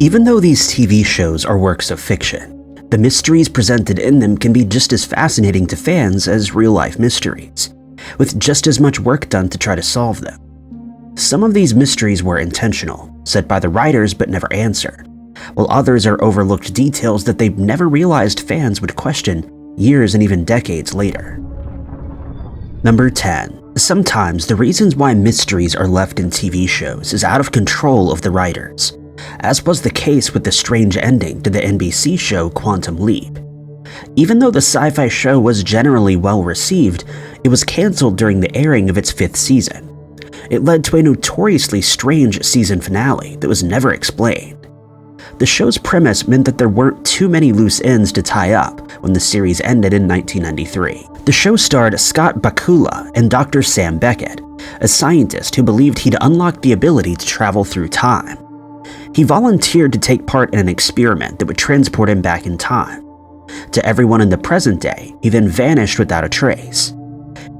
Even though these TV shows are works of fiction, the mysteries presented in them can be just as fascinating to fans as real-life mysteries, with just as much work done to try to solve them. Some of these mysteries were intentional, set by the writers but never answered, while others are overlooked details that they never realized fans would question years and even decades later. Number 10. Sometimes the reasons why mysteries are left in TV shows is out of control of the writers, as was the case with the strange ending to the NBC show Quantum Leap. Even though the sci-fi show was generally well received, it was cancelled during the airing of its 5th season. It led to a notoriously strange season finale that was never explained. The show's premise meant that there weren't too many loose ends to tie up when the series ended in 1993. The show starred Scott Bakula and Dr. Sam Beckett, a scientist who believed he'd unlocked the ability to travel through time. He volunteered to take part in an experiment that would transport him back in time. To everyone in the present day, he then vanished without a trace.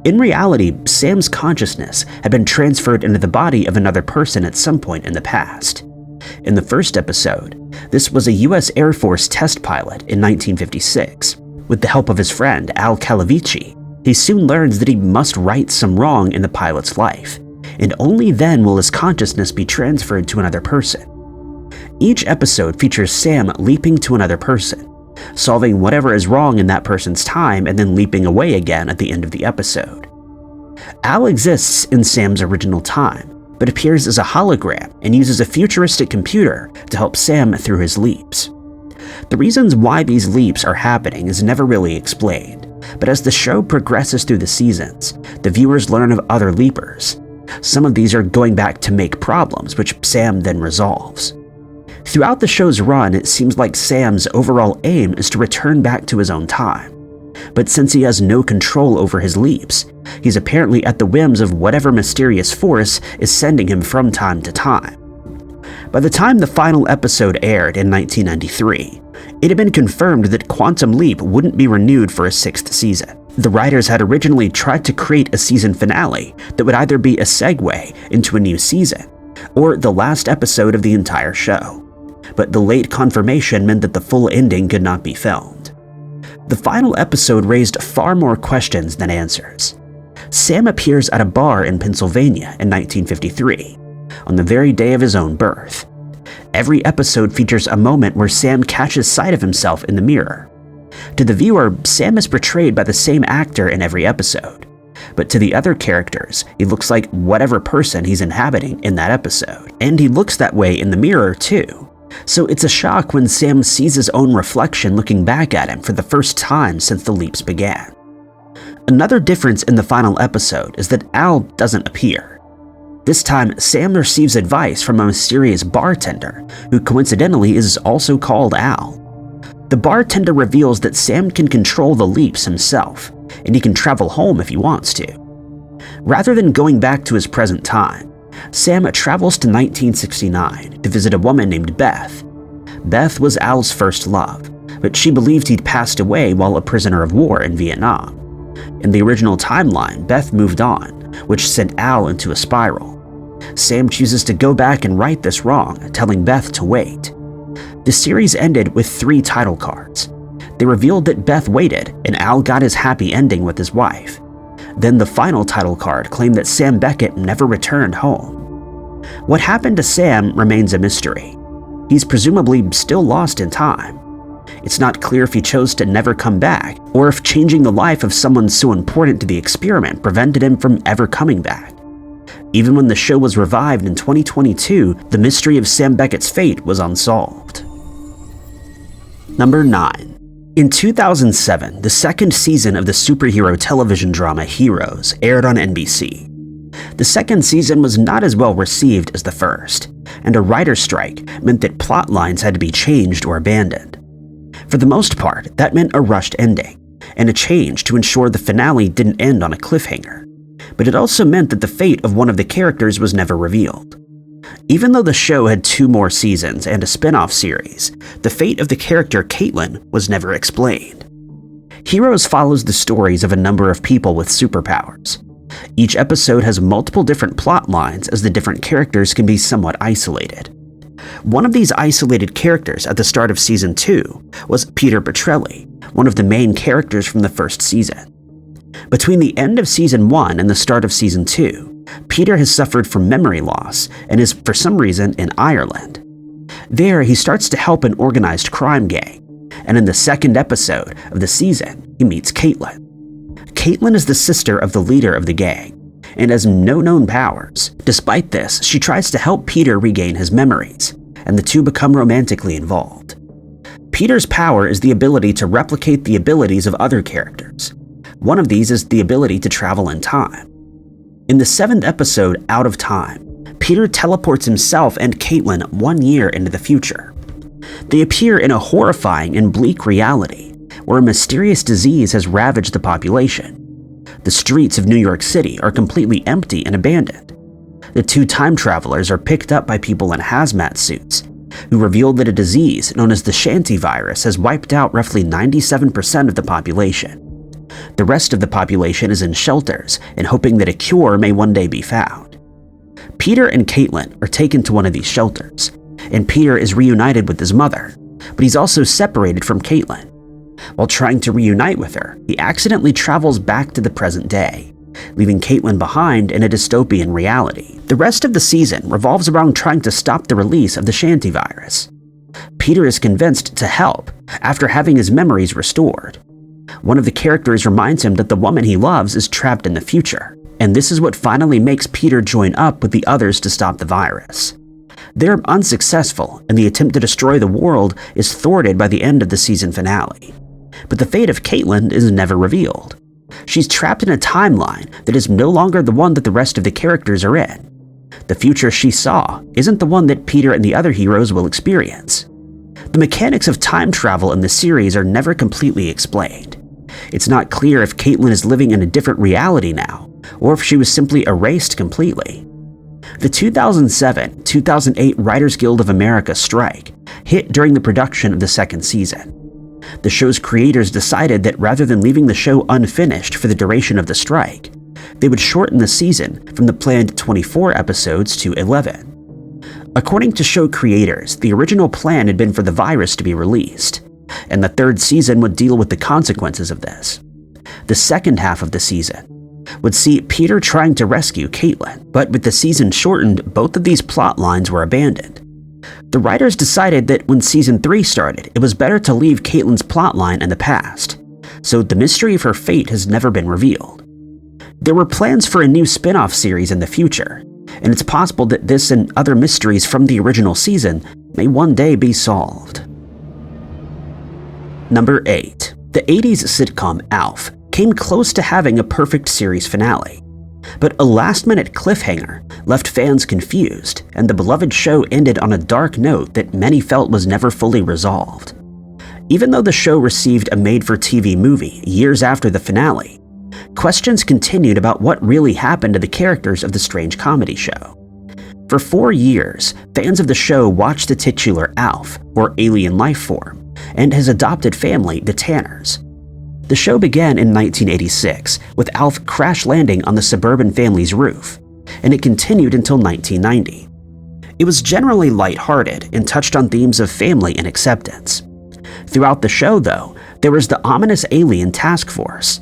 In reality, Sam's consciousness had been transferred into the body of another person at some point in the past. In the first episode, this was a US Air Force test pilot in 1956. With the help of his friend Al Calavici, he soon learns that he must right some wrong in the pilot's life, and only then will his consciousness be transferred to another person. Each episode features Sam leaping to another person, solving whatever is wrong in that person's time and then leaping away again at the end of the episode. Al exists in Sam's original time, but appears as a hologram and uses a futuristic computer to help Sam through his leaps. The reasons why these leaps are happening is never really explained, but as the show progresses through the seasons, the viewers learn of other leapers. Some of these are going back to make problems, which Sam then resolves. Throughout the show's run, it seems like Sam's overall aim is to return back to his own time. But since he has no control over his leaps, he's apparently at the whims of whatever mysterious force is sending him from time to time. By the time the final episode aired in 1993, it had been confirmed that Quantum Leap wouldn't be renewed for a 6th season. The writers had originally tried to create a season finale that would either be a segue into a new season, or the last episode of the entire show. But the late confirmation meant that the full ending could not be filmed. The final episode raised far more questions than answers. Sam appears at a bar in Pennsylvania in 1953, on the very day of his own birth. Every episode features a moment where Sam catches sight of himself in the mirror. To the viewer, Sam is portrayed by the same actor in every episode, but to the other characters, he looks like whatever person he's inhabiting in that episode. And he looks that way in the mirror too. So it's a shock when Sam sees his own reflection looking back at him for the first time since the leaps began. Another difference in the final episode is that Al doesn't appear. This time, Sam receives advice from a mysterious bartender, who coincidentally is also called Al. The bartender reveals that Sam can control the leaps himself, and he can travel home if he wants to. Rather than going back to his present time, Sam travels to 1969 to visit a woman named Beth. Beth was Al's first love, but she believed he'd passed away while a prisoner of war in Vietnam. In the original timeline, Beth moved on, which sent Al into a spiral. Sam chooses to go back and right this wrong, telling Beth to wait. The series ended with 3 title cards. They revealed that Beth waited, and Al got his happy ending with his wife. Then the final title card claimed that Sam Beckett never returned home. What happened to Sam remains a mystery. He's presumably still lost in time. It's not clear if he chose to never come back, or if changing the life of someone so important to the experiment prevented him from ever coming back. Even when the show was revived in 2022, the mystery of Sam Beckett's fate was unsolved. Number 9. In 2007, the 2nd season of the superhero television drama Heroes aired on NBC. The 2nd season was not as well received as the first, and a writer's strike meant that plot lines had to be changed or abandoned. For the most part, that meant a rushed ending, and a change to ensure the finale didn't end on a cliffhanger. But it also meant that the fate of one of the characters was never revealed. Even though the show had 2 more seasons and a spin-off series, the fate of the character Caitlin was never explained. Heroes follows the stories of a number of people with superpowers. Each episode has multiple different plot lines as the different characters can be somewhat isolated. One of these isolated characters at the start of Season 2 was Peter Petrelli, one of the main characters from the first season. Between the end of Season 1 and the start of Season 2, Peter has suffered from memory loss and is, for some reason, in Ireland. There, he starts to help an organized crime gang, and in the second episode of the season, he meets Caitlin. Caitlin is the sister of the leader of the gang, and has no known powers. Despite this, she tries to help Peter regain his memories, and the two become romantically involved. Peter's power is the ability to replicate the abilities of other characters. One of these is the ability to travel in time. In the 7th episode, Out of Time, Peter teleports himself and Caitlin 1 year into the future. They appear in a horrifying and bleak reality, where a mysterious disease has ravaged the population. The streets of New York City are completely empty and abandoned. The two time travelers are picked up by people in hazmat suits, who reveal that a disease known as the Shanty virus has wiped out roughly 97% of the population. The rest of the population is in shelters and hoping that a cure may one day be found. Peter and Caitlin are taken to one of these shelters, and Peter is reunited with his mother, but he's also separated from Caitlin. While trying to reunite with her, he accidentally travels back to the present day, leaving Caitlin behind in a dystopian reality. The rest of the season revolves around trying to stop the release of the Shanty virus. Peter is convinced to help after having his memories restored. One of the characters reminds him that the woman he loves is trapped in the future, and this is what finally makes Peter join up with the others to stop the virus. They're unsuccessful, and the attempt to destroy the world is thwarted by the end of the season finale. But the fate of Caitlin is never revealed. She's trapped in a timeline that is no longer the one that the rest of the characters are in. The future she saw isn't the one that Peter and the other heroes will experience. The mechanics of time travel in the series are never completely explained. It's not clear if Caitlin is living in a different reality now, or if she was simply erased completely. The 2007-2008 Writers Guild of America strike hit during the production of the second season. The show's creators decided that rather than leaving the show unfinished for the duration of the strike, they would shorten the season from the planned 24 episodes to 11. According to show creators, the original plan had been for the virus to be released, and the third season would deal with the consequences of this. The second half of the season would see Peter trying to rescue Caitlin, but with the season shortened, both of these plot lines were abandoned. The writers decided that when Season 3 started, it was better to leave Caitlin's plotline in the past, so the mystery of her fate has never been revealed. There were plans for a new spin-off series in the future, and it's possible that this and other mysteries from the original season may one day be solved. Number 8. The 80s sitcom Alf came close to having a perfect series finale, but a last-minute cliffhanger left fans confused, and the beloved show ended on a dark note that many felt was never fully resolved. Even though the show received a made-for-TV movie years after the finale, questions continued about what really happened to the characters of the strange comedy show. For 4 years, fans of the show watched the titular Alf, or alien life form, and his adopted family, the Tanners. The show began in 1986, with Alf crash landing on the suburban family's roof, and it continued until 1990. It was generally lighthearted and touched on themes of family and acceptance. Throughout the show, though, there was the ominous alien task force,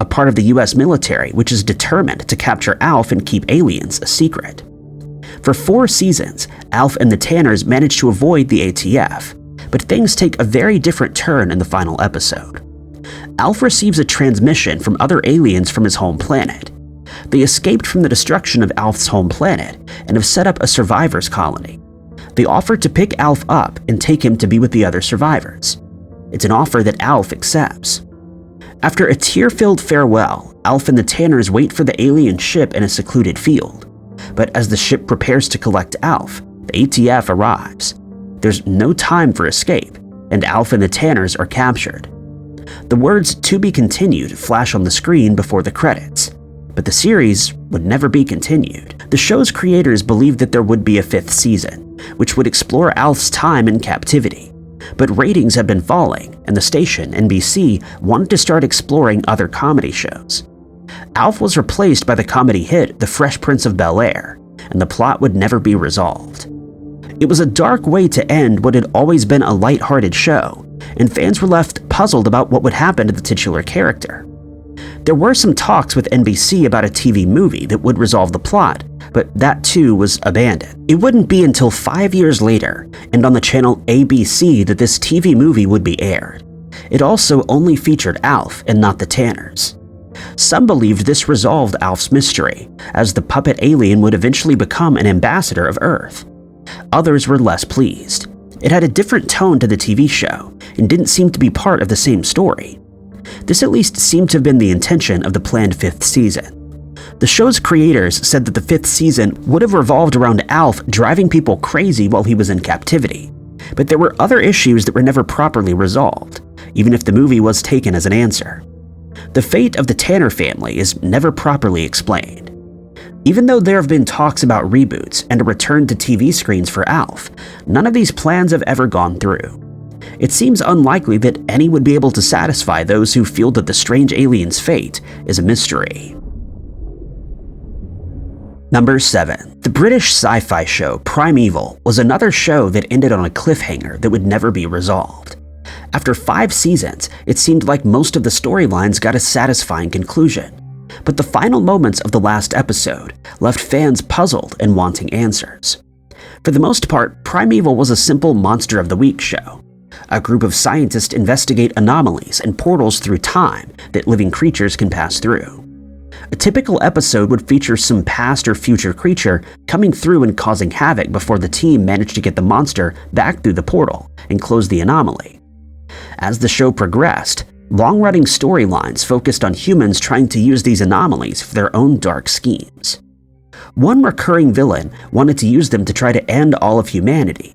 a part of the US military which is determined to capture Alf and keep aliens a secret. For 4 seasons, Alf and the Tanners managed to avoid the ATF, but things take a very different turn in the final episode. Alf receives a transmission from other aliens from his home planet. They escaped from the destruction of Alf's home planet and have set up a survivors colony. They offer to pick Alf up and take him to be with the other survivors. It's an offer that Alf accepts. After a tear-filled farewell, Alf and the Tanners wait for the alien ship in a secluded field. But as the ship prepares to collect Alf, the ATF arrives. There's no time for escape, and Alf and the Tanners are captured. The words "to be continued" flash on the screen before the credits, but the series would never be continued. The show's creators believed that there would be a 5th season, which would explore Alf's time in captivity. But ratings have been falling, and the station, NBC, wanted to start exploring other comedy shows. Alf was replaced by the comedy hit The Fresh Prince of Bel-Air, and the plot would never be resolved. It was a dark way to end what had always been a light-hearted show, and fans were left puzzled about what would happen to the titular character. There were some talks with NBC about a TV movie that would resolve the plot, but that too was abandoned. It wouldn't be until 5 years later, and on the channel ABC, that this TV movie would be aired. It also only featured Alf and not the Tanners. Some believed this resolved Alf's mystery, as the puppet alien would eventually become an ambassador of Earth. Others were less pleased. It had a different tone to the TV show, and didn't seem to be part of the same story. This at least seemed to have been the intention of the planned 5th season. The show's creators said that the 5th season would have revolved around Alf driving people crazy while he was in captivity, but there were other issues that were never properly resolved, even if the movie was taken as an answer. The fate of the Tanner family is never properly explained. Even though there have been talks about reboots and a return to TV screens for Alf, none of these plans have ever gone through. It seems unlikely that any would be able to satisfy those who feel that the strange alien's fate is a mystery. Number 7. The British sci-fi show Primeval was another show that ended on a cliffhanger that would never be resolved. After 5 seasons, it seemed like most of the storylines got a satisfying conclusion, but the final moments of the last episode left fans puzzled and wanting answers. For the most part, Primeval was a simple Monster of the Week show. A group of scientists investigate anomalies and portals through time that living creatures can pass through. A typical episode would feature some past or future creature coming through and causing havoc before the team managed to get the monster back through the portal and close the anomaly. As the show progressed, long-running storylines focused on humans trying to use these anomalies for their own dark schemes. One recurring villain wanted to use them to try to end all of humanity,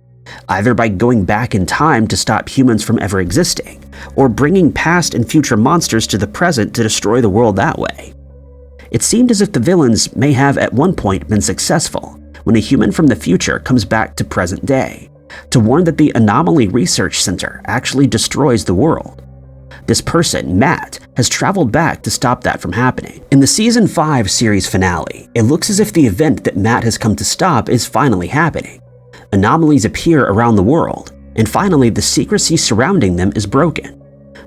either by going back in time to stop humans from ever existing, or bringing past and future monsters to the present to destroy the world that way. It seemed as if the villains may have at one point been successful when a human from the future comes back to present day, to warn that the Anomaly Research Center actually destroys the world. This person, Matt, has traveled back to stop that from happening. In the Season 5 series finale, it looks as if the event that Matt has come to stop is finally happening. Anomalies appear around the world, and finally the secrecy surrounding them is broken.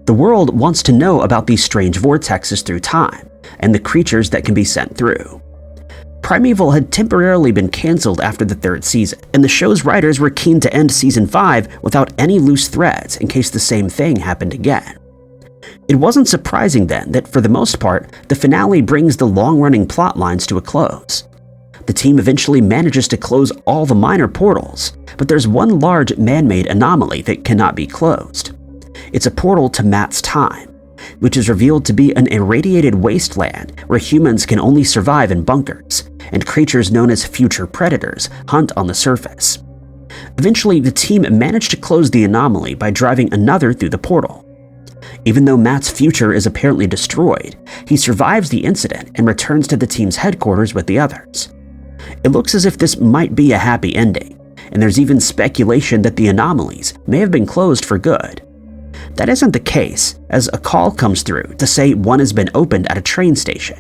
The world wants to know about these strange vortexes through time, and the creatures that can be sent through. Primeval had temporarily been cancelled after the 3rd season, and the show's writers were keen to end Season 5 without any loose threads in case the same thing happened again. It wasn't surprising then that for the most part, the finale brings the long-running plot lines to a close. The team eventually manages to close all the minor portals, but there's one large man-made anomaly that cannot be closed. It's a portal to Matt's time, which is revealed to be an irradiated wasteland where humans can only survive in bunkers, and creatures known as future predators hunt on the surface. Eventually, the team managed to close the anomaly by driving another through the portal. Even though Matt's future is apparently destroyed, he survives the incident and returns to the team's headquarters with the others. It looks as if this might be a happy ending, and there's even speculation that the anomalies may have been closed for good. That isn't the case, as a call comes through to say one has been opened at a train station.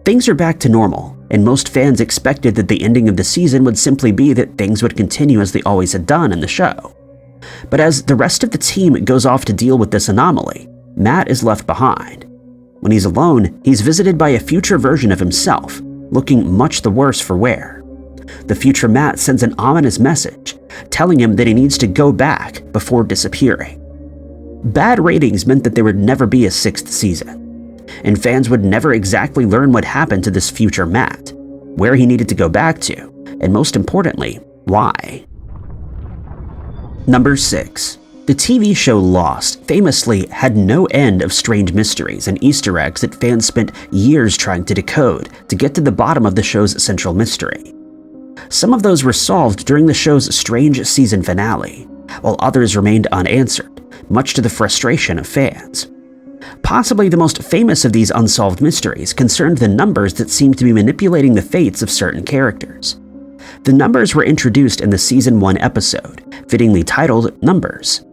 Things are back to normal, and most fans expected that the ending of the season would simply be that things would continue as they always had done in the show. But as the rest of the team goes off to deal with this anomaly, Matt is left behind. When he's alone, he's visited by a future version of himself, looking much the worse for wear. The future Matt sends an ominous message, telling him that he needs to go back before disappearing. Bad ratings meant that there would never be a 6th season, and fans would never exactly learn what happened to this future Matt, where he needed to go back to, and most importantly, why. Number 6. The TV show Lost famously had no end of strange mysteries and Easter eggs that fans spent years trying to decode to get to the bottom of the show's central mystery. Some of those were solved during the show's strange season finale, while others remained unanswered, much to the frustration of fans. Possibly the most famous of these unsolved mysteries concerned the numbers that seemed to be manipulating the fates of certain characters. The numbers were introduced in the Season 1 episode, fittingly titled Numbers.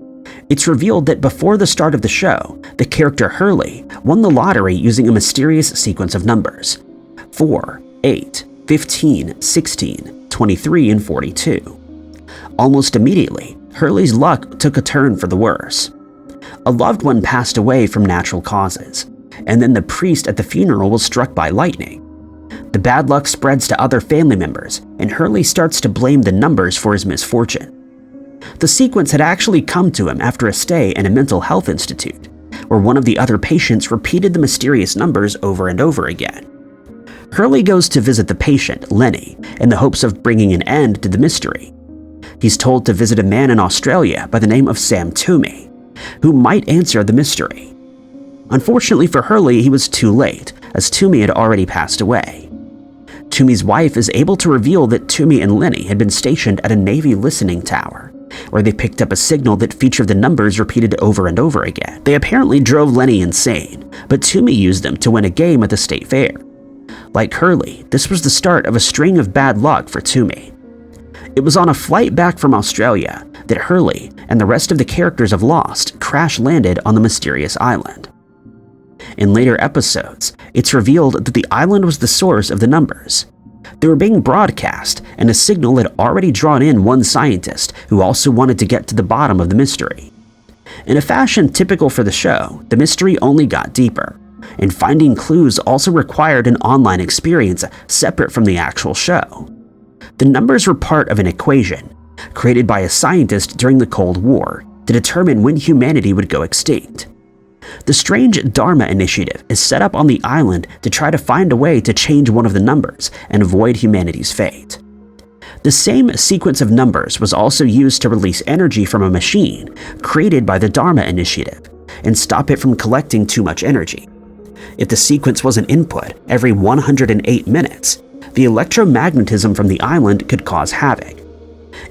It's revealed that before the start of the show, the character Hurley won the lottery using a mysterious sequence of numbers: 4, 8, 15, 16, 23, and 42. Almost immediately, Hurley's luck took a turn for the worse. A loved one passed away from natural causes, and then the priest at the funeral was struck by lightning. The bad luck spreads to other family members, and Hurley starts to blame the numbers for his misfortune. The sequence had actually come to him after a stay in a mental health institute, where one of the other patients repeated the mysterious numbers over and over again. Hurley goes to visit the patient, Lenny, in the hopes of bringing an end to the mystery. He's told to visit a man in Australia by the name of Sam Toomey, who might answer the mystery. Unfortunately for Hurley, he was too late, as Toomey had already passed away. Toomey's wife is able to reveal that Toomey and Lenny had been stationed at a Navy listening tower, where they picked up a signal that featured the numbers repeated over and over again. They apparently drove Lenny insane, but Toomey used them to win a game at the state fair. Like Hurley, this was the start of a string of bad luck for Toomey. It was on a flight back from Australia that Hurley and the rest of the characters of Lost crash-landed on the mysterious island. In later episodes, it's revealed that the island was the source of the numbers. They were being broadcast, and a signal had already drawn in one scientist who also wanted to get to the bottom of the mystery. In a fashion typical for the show, the mystery only got deeper, and finding clues also required an online experience separate from the actual show. The numbers were part of an equation created by a scientist during the Cold War to determine when humanity would go extinct. The strange Dharma initiative is set up on the island to try to find a way to change one of the numbers and avoid humanity's fate. The same sequence of numbers was also used to release energy from a machine created by the Dharma initiative and stop it from collecting too much energy. If the sequence was an input every 108 minutes, the electromagnetism from the island could cause havoc.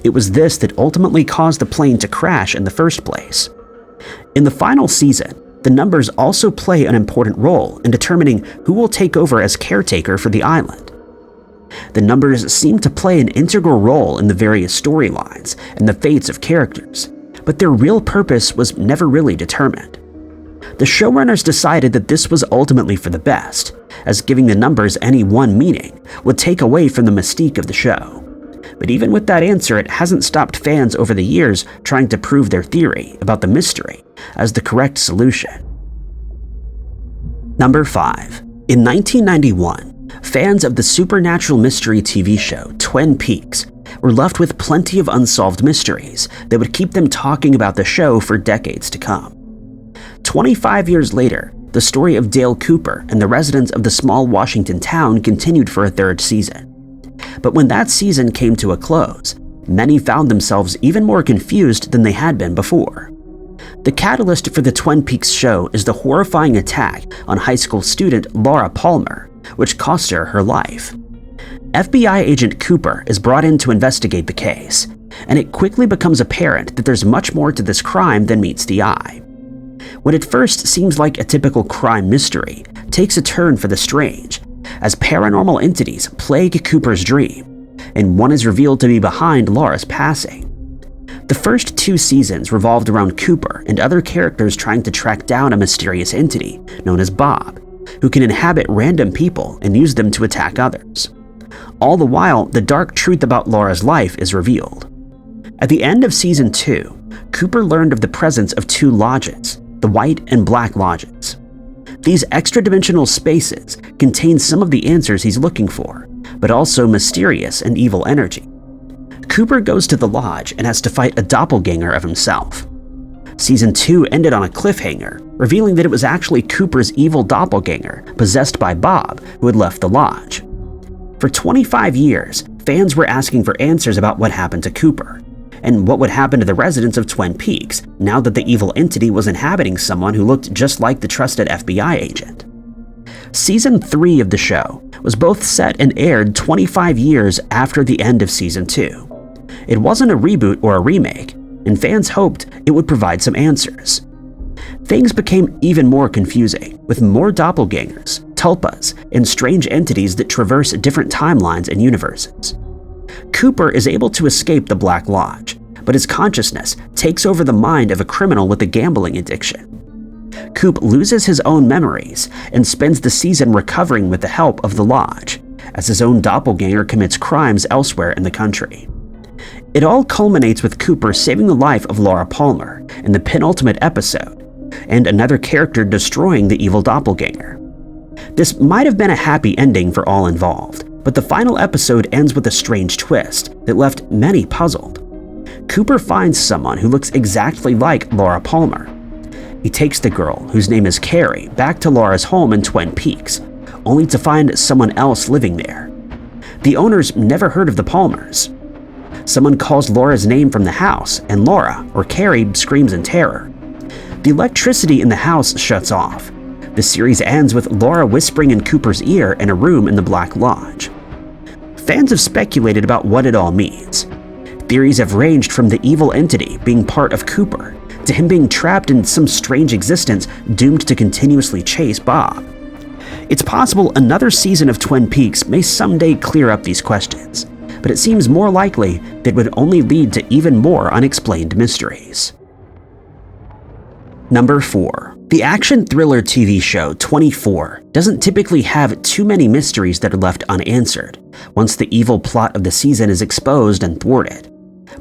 It was this that ultimately caused the plane to crash in the first place. In the final season, the numbers also play an important role in determining who will take over as caretaker for the island. The numbers seem to play an integral role in the various storylines and the fates of characters, but their real purpose was never really determined. The showrunners decided that this was ultimately for the best, as giving the numbers any one meaning would take away from the mystique of the show. But even with that answer, it hasn't stopped fans over the years trying to prove their theory about the mystery as the correct solution. Number 5. In 1991, fans of the supernatural mystery TV show Twin Peaks were left with plenty of unsolved mysteries that would keep them talking about the show for decades to come. 25 years later, the story of Dale Cooper and the residents of the small Washington town continued for a third season. But when that season came to a close, many found themselves even more confused than they had been before. The catalyst for the Twin Peaks show is the horrifying attack on high school student Laura Palmer, which cost her her life. FBI agent Cooper is brought in to investigate the case, and it quickly becomes apparent that there's much more to this crime than meets the eye. What at first seems like a typical crime mystery takes a turn for the strange, as paranormal entities plague Cooper's dream, and one is revealed to be behind Laura's passing. The first 2 seasons revolved around Cooper and other characters trying to track down a mysterious entity known as Bob, who can inhabit random people and use them to attack others. All the while, the dark truth about Laura's life is revealed. At the end of season 2, Cooper learned of the presence of 2 lodges, the White and Black Lodges. These extra-dimensional spaces contain some of the answers he's looking for, but also mysterious and evil energy. Cooper goes to the lodge and has to fight a doppelganger of himself. Season 2 ended on a cliffhanger, revealing that it was actually Cooper's evil doppelganger, possessed by Bob, who had left the lodge. For 25 years, fans were asking for answers about what happened to Cooper, and what would happen to the residents of Twin Peaks now that the evil entity was inhabiting someone who looked just like the trusted FBI agent. Season 3 of the show was both set and aired 25 years after the end of Season 2. It wasn't a reboot or a remake, and fans hoped it would provide some answers. Things became even more confusing, with more doppelgangers, tulpas, and strange entities that traverse different timelines and universes. Cooper is able to escape the Black Lodge, but his consciousness takes over the mind of a criminal with a gambling addiction. Coop loses his own memories and spends the season recovering with the help of the Lodge, as his own doppelganger commits crimes elsewhere in the country. It all culminates with Cooper saving the life of Laura Palmer in the penultimate episode, and another character destroying the evil doppelganger. This might have been a happy ending for all involved, but the final episode ends with a strange twist that left many puzzled. Cooper finds someone who looks exactly like Laura Palmer. He takes the girl, whose name is Carrie, back to Laura's home in Twin Peaks, only to find someone else living there. The owners never heard of the Palmers. Someone calls Laura's name from the house, and Laura, or Carrie, screams in terror. The electricity in the house shuts off. The series ends with Laura whispering in Cooper's ear in a room in the Black Lodge. Fans have speculated about what it all means. Theories have ranged from the evil entity being part of Cooper to him being trapped in some strange existence doomed to continuously chase Bob. It's possible another season of Twin Peaks may someday clear up these questions, but it seems more likely that it would only lead to even more unexplained mysteries. Number 4. The action thriller TV show 24 doesn't typically have too many mysteries that are left unanswered once the evil plot of the season is exposed and thwarted.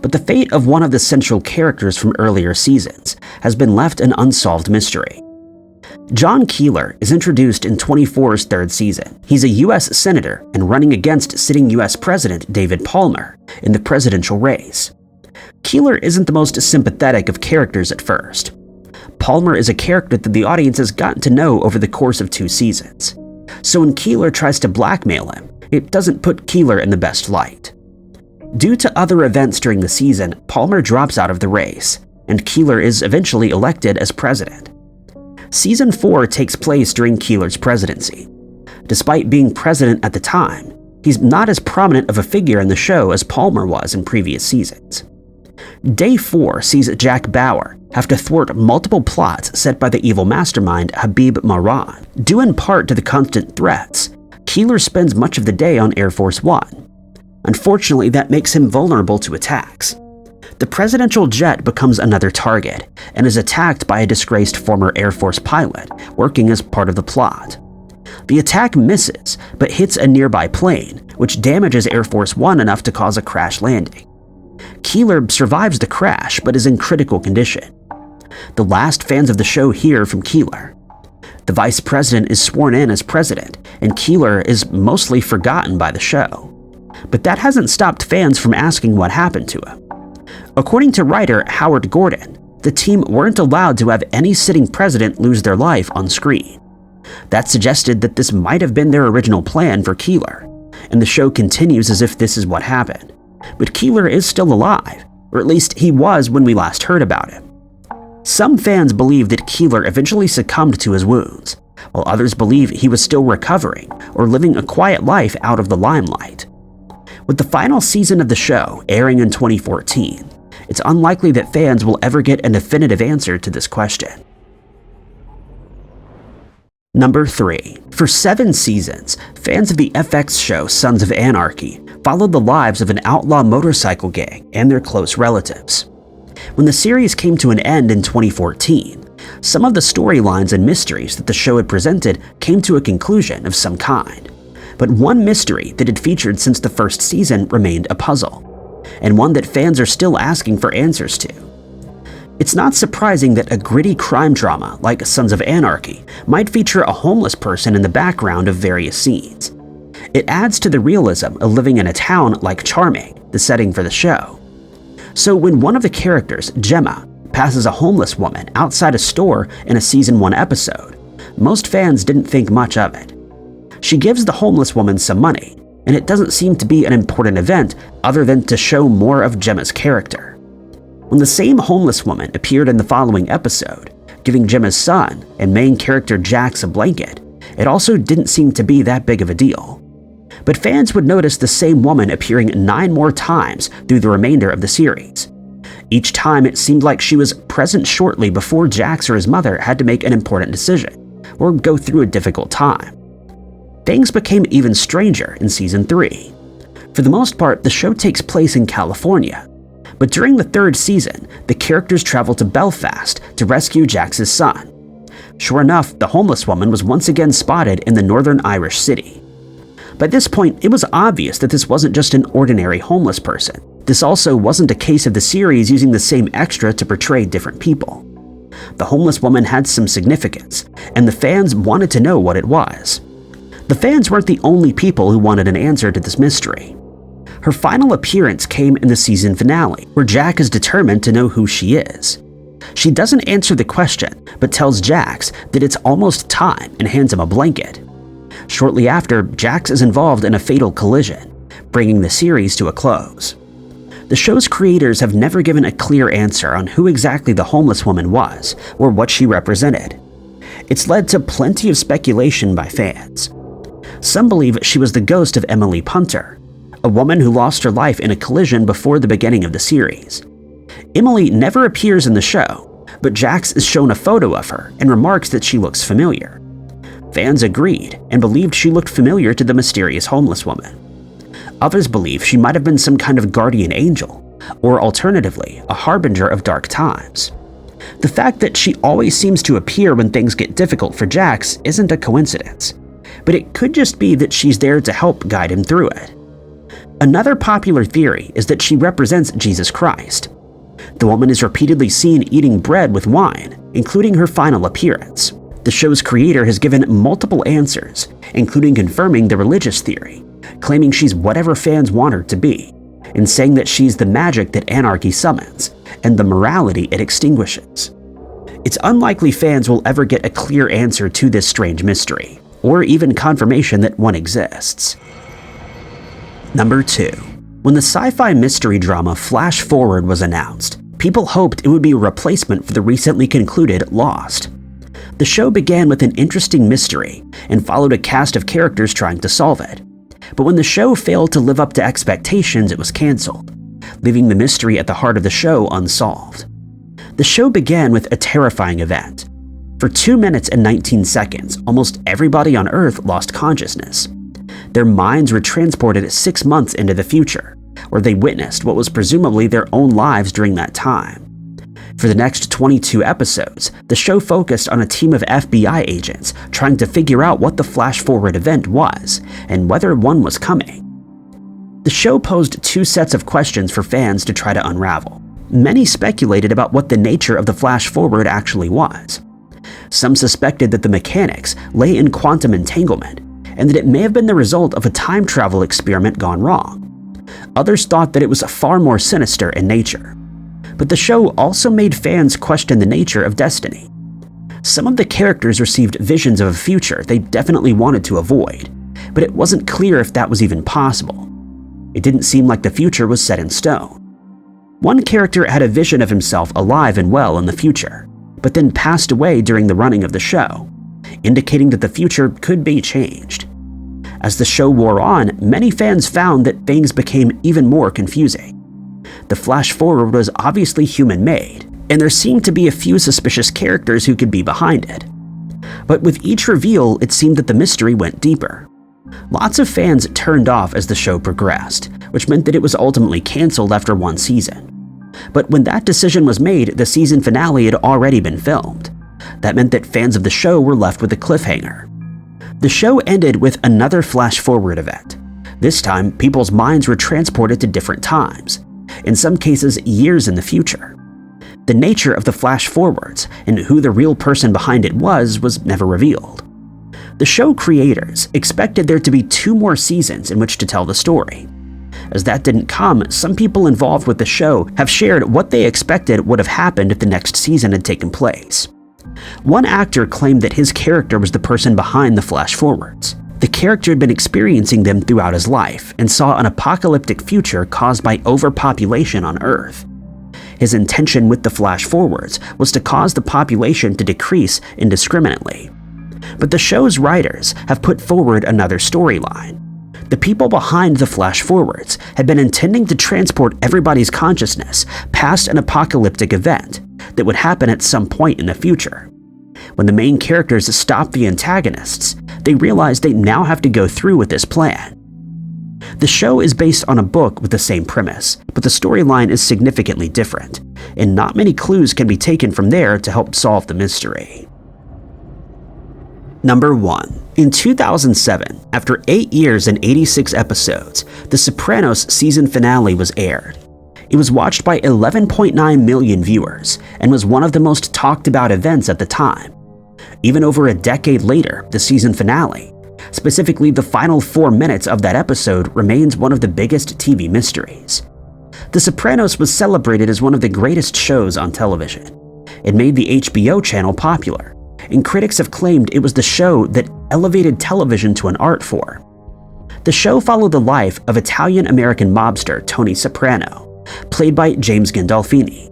But the fate of one of the central characters from earlier seasons has been left an unsolved mystery. John Keeler is introduced in 24's third season. He's a U.S. Senator and running against sitting U.S. President David Palmer in the presidential race. Keeler isn't the most sympathetic of characters at first. Palmer is a character that the audience has gotten to know over the course of 2 seasons. So when Keeler tries to blackmail him, it doesn't put Keeler in the best light. Due to other events during the season, Palmer drops out of the race, and Keeler is eventually elected as president. Season 4 takes place during Keeler's presidency. Despite being president at the time, he's not as prominent of a figure in the show as Palmer was in previous seasons. Day 4 sees Jack Bauer have to thwart multiple plots set by the evil mastermind Habib Marwan. Due in part to the constant threats, Keeler spends much of the day on Air Force One. Unfortunately, that makes him vulnerable to attacks. The presidential jet becomes another target and is attacked by a disgraced former Air Force pilot working as part of the plot. The attack misses, but hits a nearby plane, which damages Air Force One enough to cause a crash landing. Keeler survives the crash but is in critical condition. The last fans of the show hear from Keeler. The vice president is sworn in as president, and Keeler is mostly forgotten by the show. But that hasn't stopped fans from asking what happened to him. According to writer Howard Gordon, the team weren't allowed to have any sitting president lose their life on screen. That suggested that this might have been their original plan for Keeler, and the show continues as if this is what happened. But Keeler is still alive, or at least he was when we last heard about him. Some fans believe that Keeler eventually succumbed to his wounds, while others believe he was still recovering or living a quiet life out of the limelight. With the final season of the show airing in 2014, it's unlikely that fans will ever get a definitive answer to this question. Number 3. For 7 seasons, fans of the FX show Sons of Anarchy followed the lives of an outlaw motorcycle gang and their close relatives. When the series came to an end in 2014, some of the storylines and mysteries that the show had presented came to a conclusion of some kind. But one mystery that had featured since the first season remained a puzzle, and one that fans are still asking for answers to. It's not surprising that a gritty crime drama like Sons of Anarchy might feature a homeless person in the background of various scenes. It adds to the realism of living in a town like Charming, the setting for the show. So when one of the characters, Gemma, passes a homeless woman outside a store in a Season 1 episode, most fans didn't think much of it. She gives the homeless woman some money, and it doesn't seem to be an important event other than to show more of Gemma's character. When the same homeless woman appeared in the following episode, giving Gemma's son and main character Jax a blanket, it also didn't seem to be that big of a deal. But fans would notice the same woman appearing 9 more times through the remainder of the series. Each time it seemed like she was present shortly before Jax or his mother had to make an important decision, or go through a difficult time. Things became even stranger in Season 3. For the most part, the show takes place in California, but during the 3rd season, the characters travel to Belfast to rescue Jax's son. Sure enough, the homeless woman was once again spotted in the northern Irish city. By this point, it was obvious that this wasn't just an ordinary homeless person, This also wasn't a case of the series using the same extra to portray different people. The homeless woman had some significance, and the fans wanted to know what it was. The fans weren't the only people who wanted an answer to this mystery. Her final appearance came in the season finale, where Jack is determined to know who she is. She doesn't answer the question, but tells Jax that it's almost time and hands him a blanket. Shortly after, Jax is involved in a fatal collision, bringing the series to a close. The show's creators have never given a clear answer on who exactly the homeless woman was or what she represented. It's led to plenty of speculation by fans. Some believe she was the ghost of Emily Punter, a woman who lost her life in a collision before the beginning of the series. Emily never appears in the show, but Jax is shown a photo of her and remarks that she looks familiar. Fans agreed and believed she looked familiar to the mysterious homeless woman. Others believe she might have been some kind of guardian angel, or alternatively, a harbinger of dark times. The fact that she always seems to appear when things get difficult for Jax isn't a coincidence, but it could just be that she's there to help guide him through it. Another popular theory is that she represents Jesus Christ. The woman is repeatedly seen eating bread with wine, including her final appearance. The show's creator has given multiple answers, including confirming the religious theory, claiming she's whatever fans want her to be, and saying that she's the magic that anarchy summons, and the morality it extinguishes. It's unlikely fans will ever get a clear answer to this strange mystery, or even confirmation that one exists. Number 2. When the sci-fi mystery drama Flash Forward was announced, people hoped it would be a replacement for the recently concluded Lost. The show began with an interesting mystery and followed a cast of characters trying to solve it. But when the show failed to live up to expectations, it was canceled, leaving the mystery at the heart of the show unsolved. The show began with a terrifying event. For 2 minutes and 19 seconds, almost everybody on Earth lost consciousness. Their minds were transported 6 months into the future, where they witnessed what was presumably their own lives during that time. For the next 22 episodes, the show focused on a team of FBI agents trying to figure out what the Flash Forward event was and whether one was coming. The show posed 2 sets of questions for fans to try to unravel. Many speculated about what the nature of the Flash Forward actually was. Some suspected that the mechanics lay in quantum entanglement and that it may have been the result of a time travel experiment gone wrong. Others thought that it was far more sinister in nature. But the show also made fans question the nature of destiny. Some of the characters received visions of a future they definitely wanted to avoid, but it wasn't clear if that was even possible. It didn't seem like the future was set in stone. One character had a vision of himself alive and well in the future, but then passed away during the running of the show, indicating that the future could be changed. As the show wore on, many fans found that things became even more confusing. The Flash Forward was obviously human-made, and there seemed to be a few suspicious characters who could be behind it. But with each reveal, it seemed that the mystery went deeper. Lots of fans turned off as the show progressed, which meant that it was ultimately canceled after 1 season. But when that decision was made, the season finale had already been filmed. That meant that fans of the show were left with a cliffhanger. The show ended with another Flash Forward event. This time, people's minds were transported to different times, in some cases years in the future. The nature of the Flash Forwards and who the real person behind it was never revealed. The show creators expected there to be 2 more seasons in which to tell the story. As that didn't come, some people involved with the show have shared what they expected would have happened if the next season had taken place. One actor claimed that his character was the person behind the Flash Forwards. The character had been experiencing them throughout his life and saw an apocalyptic future caused by overpopulation on Earth. His intention with the Flash Forwards was to cause the population to decrease indiscriminately. But the show's writers have put forward another storyline. The people behind the Flash Forwards had been intending to transport everybody's consciousness past an apocalyptic event that would happen at some point in the future. When the main characters stopped the antagonists, they realized they now have to go through with this plan. The show is based on a book with the same premise, but the storyline is significantly different, and not many clues can be taken from there to help solve the mystery. Number 1. In 2007, after 8 years and 86 episodes, The Sopranos season finale was aired. It was watched by 11.9 million viewers and was one of the most talked about events at the time. Even over a decade later, the season finale, specifically the final 4 minutes of that episode, remains one of the biggest TV mysteries. The Sopranos was celebrated as one of the greatest shows on television. It made the HBO channel popular, and critics have claimed it was the show that elevated television to an art form. The show followed the life of Italian-American mobster Tony Soprano, played by James Gandolfini.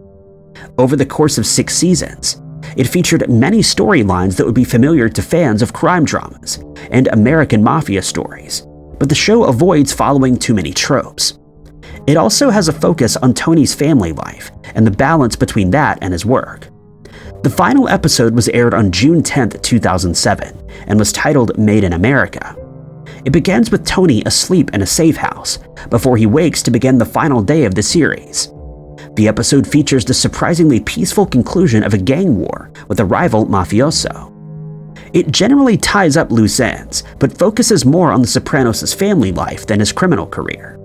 Over the course of 6 seasons, it featured many storylines that would be familiar to fans of crime dramas and American mafia stories, but the show avoids following too many tropes. It also has a focus on Tony's family life and the balance between that and his work. The final episode was aired on June 10, 2007, and was titled Made in America. It begins with Tony asleep in a safe house before he wakes to begin the final day of the series. The episode features the surprisingly peaceful conclusion of a gang war with a rival mafioso. It generally ties up loose ends, but focuses more on the Sopranos' family life than his criminal career.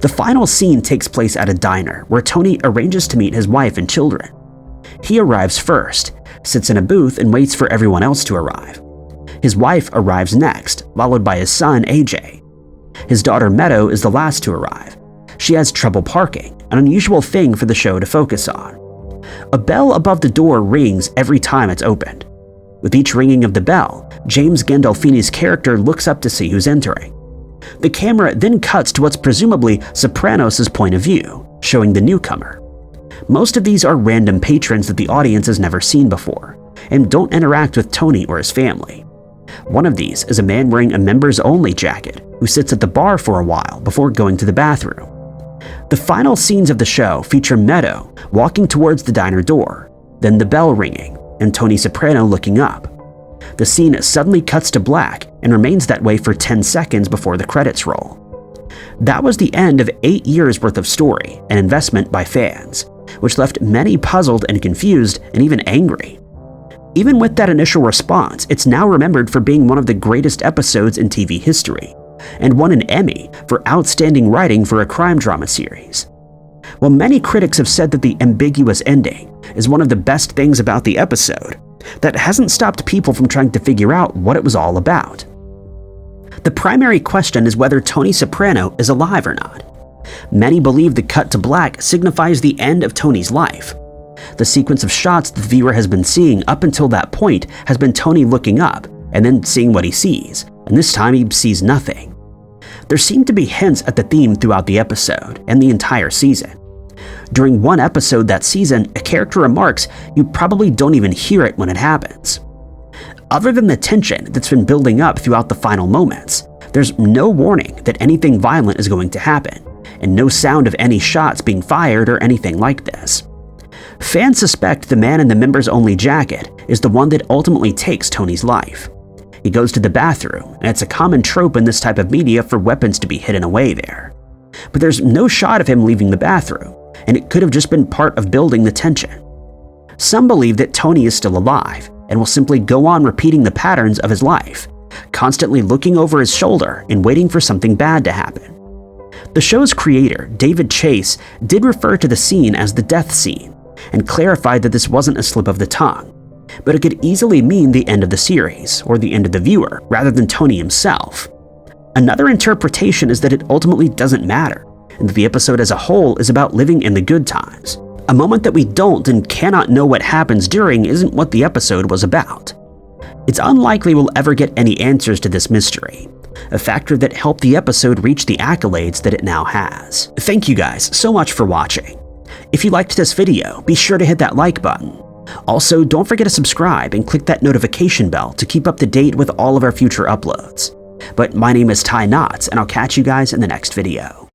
The final scene takes place at a diner where Tony arranges to meet his wife and children. He arrives first, sits in a booth, and waits for everyone else to arrive. His wife arrives next, followed by his son, AJ. His daughter, Meadow, is the last to arrive. She has trouble parking, an unusual thing for the show to focus on. A bell above the door rings every time it's opened. With each ringing of the bell, James Gandolfini's character looks up to see who's entering. The camera then cuts to what's presumably Sopranos' point of view, showing the newcomer. Most of these are random patrons that the audience has never seen before, and don't interact with Tony or his family. One of these is a man wearing a members-only jacket who sits at the bar for a while before going to the bathroom. The final scenes of the show feature Meadow walking towards the diner door, then the bell ringing, and Tony Soprano looking up. The scene suddenly cuts to black and remains that way for 10 seconds before the credits roll. That was the end of 8 years worth of story and investment by fans, which left many puzzled and confused and even angry. Even with that initial response, it's now remembered for being one of the greatest episodes in TV history, and won an Emmy for outstanding writing for a crime drama series. While many critics have said that the ambiguous ending is one of the best things about the episode, that hasn't stopped people from trying to figure out what it was all about. The primary question is whether Tony Soprano is alive or not. Many believe the cut to black signifies the end of Tony's life. The sequence of shots the viewer has been seeing up until that point has been Tony looking up and then seeing what he sees, and this time he sees nothing. There seem to be hints at the theme throughout the episode and the entire season. During one episode that season, a character remarks you probably don't even hear it when it happens. Other than the tension that's been building up throughout the final moments, there's no warning that anything violent is going to happen, and no sound of any shots being fired or anything like this. Fans suspect the man in the members-only jacket is the one that ultimately takes Tony's life. He goes to the bathroom, and it's a common trope in this type of media for weapons to be hidden away there. But there's no shot of him leaving the bathroom, and it could have just been part of building the tension. Some believe that Tony is still alive and will simply go on repeating the patterns of his life, constantly looking over his shoulder and waiting for something bad to happen. The show's creator, David Chase, did refer to the scene as the death scene and clarified that this wasn't a slip of the tongue, but it could easily mean the end of the series or the end of the viewer rather than Tony himself. Another interpretation is that it ultimately doesn't matter, and that the episode as a whole is about living in the good times. A moment that we don't and cannot know what happens during isn't what the episode was about. It's unlikely we'll ever get any answers to this mystery, a factor that helped the episode reach the accolades that it now has. Thank you guys so much for watching. If you liked this video, be sure to hit that like button. Also, don't forget to subscribe and click that notification bell to keep up to date with all of our future uploads. But my name is Ty Knotts, and I'll catch you guys in the next video.